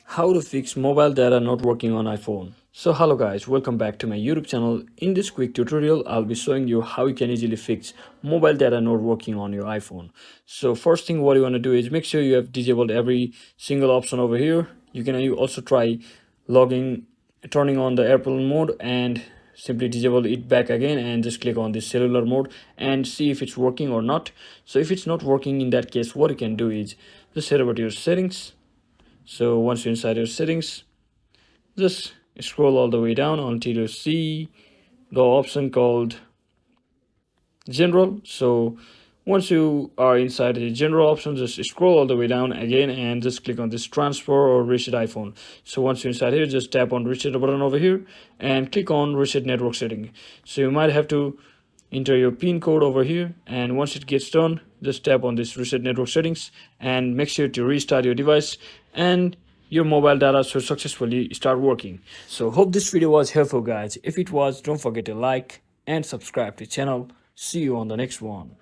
How to fix mobile data not working on iPhone. So hello guys, welcome back to my YouTube channel. In this quick tutorial I'll be showing you how you can easily fix mobile data not working on your iPhone. So first thing what you want to do is make sure you have disabled every single option over here. You also try logging turning on the airplane mode and simply disable it back again and just click on this cellular mode and see if it's working or not. So if it's not working, in that case what you can do is just head over to your settings. So once you're inside your settings, just scroll all the way down until you see the option called general. So once you are inside the general option, just scroll all the way down again and just click on this transfer or reset iPhone. So once you're inside here, just tap on reset button over here and click on reset network setting. So you might have to enter your pin code over here, and once it gets done, just tap on this reset network settings and make sure to restart your device and your mobile data should successfully start working. So hope this video was helpful guys. If it was, don't forget to like and subscribe to the channel. See you on the next one.